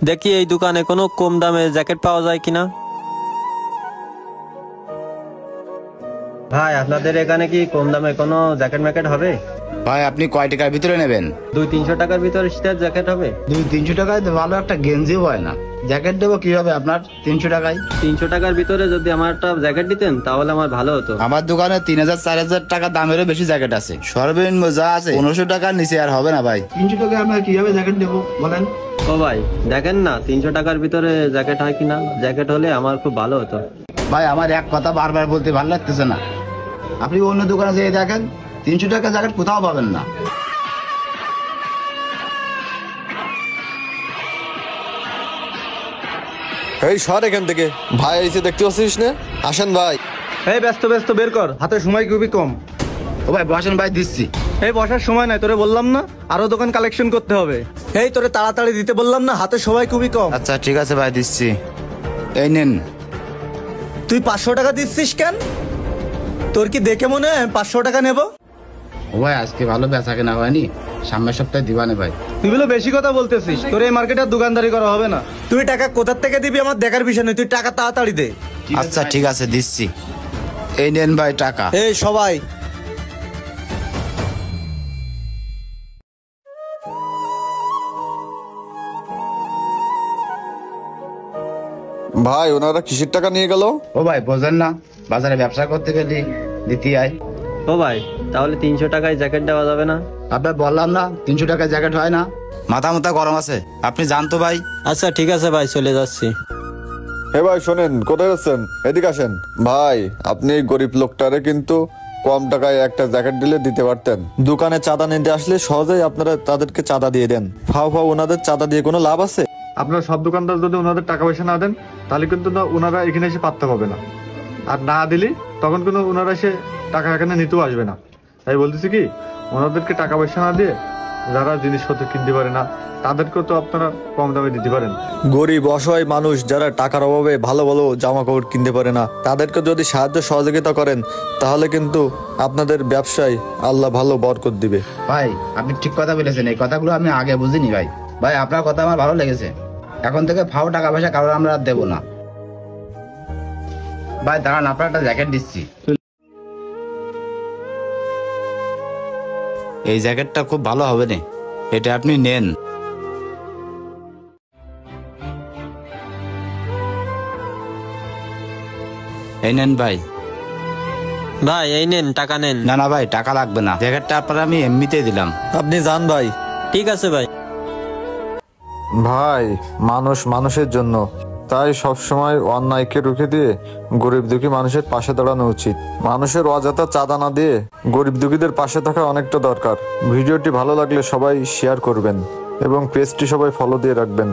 দেখি এই দোকানে কোনো কম দামে জ্যাকেট পাওয়া যায় কিনা। ভাই আপনাদের এখানে কি কম দামে কোনো জ্যাকেট ম্যাকেট হবে? ভাই আপনি কয় টাকার ভিতরে নেবেন? 200-300 টাকার ভিতরে শীতের জ্যাকেট হবে? 200-300 টাকায় তো ভালো একটা গেঞ্জিও হয় না। জ্যাকেট দেবো কি হবে আপনার 300 টাকায়? 300 টাকার ভিতরে যদি আমার একটা জ্যাকেট দিতেন তাহলে আমার ভালো হতো। আমার দোকানে 3000-4000 টাকা দামেরও বেশি জ্যাকেট আছে। সর্বনিম্ন যা আছে 1500 টাকার নিচে আর হবে না ভাই। 300 টাকায় আপনার কিভাবে জ্যাকেট দেবো বলেন? ও ভাই দেখেন না 300 টাকার ভিতরে জ্যাকেট হয় কিনা। জ্যাকেট হলে আমার খুব ভালো হতো। ভাই আমার এক কথা বারবার বলতে ভালো লাগতেছে না। আপনি অন্য দোকানে যেয়ে দেখেন 300 টাকা জ্যাকেট কোথাও পাবেন না। এই সর এখান থেকে। ভাই এসে দেখতে পাচ্ছিস না? আসেন ভাই। এই ব্যস্ত বের কর, হাতে সময় খুবই কম। ও ভাই বসেন ভাই, দিচ্ছি। এই বসার সময় নাই, তোরে বললাম না আরো দোকান কালেকশন করতে হবে। এই তোরে তাড়াতাড়ি দিতে বললাম না, হাতে সময় খুবই কম। আচ্ছা ঠিক আছে ভাই, দিচ্ছি। এই নেন। তুই 500 টাকা দিচ্ছিস কেন? তোর কি দেখে মনে হয় 500 টাকা নেব? ও ভাই আজকে ভালো বেচা কেনা হয়নি, সামনের সপ্তাহে দিবানে ভাই। তুই বলে বেশি কথা বলতেছিস, তোর এই মার্কেটের দোকানদারি করা হবে না। তুই টাকা কোথার থেকে দিবি আমার দেখার বিষয় নেই, তুই টাকা তাড়াতাড়ি দে। আচ্ছা ঠিক আছে দিচ্ছি। এই নেন ভাই টাকা। এই সবাই ভাই ওনারা কিসের টাকা নিয়ে গেল? ও ভাই বোঝেন না, বাজারে ব্যবসা করতে গেলে দিতে আয়। ও ভাই তাহলে 300 টাকায় জ্যাকেট দেওয়া যাবে না? আপনার বললাম না 300 টাকা জ্যাকেট হয় না। মাথা মাথা গরম আছে, আপনি জান তো ভাই। আচ্ছা ঠিক আছে ভাই, চলে যাচ্ছি। হে ভাই শোনেন, কোথায় যাচ্ছেন? এদিকে আসেন। ভাই আপনি এই গরিব লোকটারে কিন্তু কম টাকায় একটা জ্যাকেট দিলে দিতে পারতেন। দোকানে চাঁদা নিতে আসলে সহজেই আপনারা তাদেরকে চাঁদা দিয়ে দেন। ফাও ওনাদের চাঁদা দিয়ে কোনো লাভ আছে? আপনারা সব দোকানদার যদি ওনাদের টাকা পয়সা না দেন তাহলে কিন্তু ওনারা এখানে এসে পাত্তা পাবে না। আর না দিলি তখন কিন্তু ওনারা এসে টাকা এখানে নিতেও আসবে না। তাই বলতেছি কি, ওনাদেরকে টাকা পয়সা না দিয়ে যারা জিনিসপত্র কিনতে পারে না তাদেরকেও তো আপনারা কম দামে দিতে পারেন। গরিব অসহায় মানুষ যারা টাকার অভাবে ভালো ভালো জামা কাপড় কিনতে পারে না, তাদেরকে যদি সাহায্য সহযোগিতা করেন তাহলে কিন্তু আপনাদের ব্যবসায় আল্লাহ ভালো বরকত দিবে। ভাই আপনি ঠিক কথা বলেছেন, এই কথাগুলো আমি আগে বুঝিনি ভাই। ভাই আপনার কথা আমার ভালো লেগেছে, এখন থেকে ফাও টাকা পয়সা কারোর আমরা দেবো না। ভাই দাঁড়ান, আপনার একটা জ্যাকেট দিচ্ছি। এই জ্যাকেটটা খুব ভালো হবে না, এটা আপনি নেন। এই নেন ভাই। ভাই এই নেন টাকা নেন। না না ভাই টাকা লাগবে না, জ্যাকেটটা আপনার আমি এমনিতেই দিলাম। আপনি যান ভাই। ঠিক আছে ভাই। ভাই মানুষ মানুষের জন্য, তাই সবসময় অন্যায়কে রুখে দিয়ে গরিব দুঃখী মানুষের পাশে দাঁড়ানো উচিত। মানুষের অযথা চাঁদা না দিয়ে গরিব দুঃখীদের পাশে থাকা অনেকটা দরকার। ভিডিওটি ভালো লাগলে সবাই শেয়ার করবেন এবং পেজটি সবাই ফলো দিয়ে রাখবেন।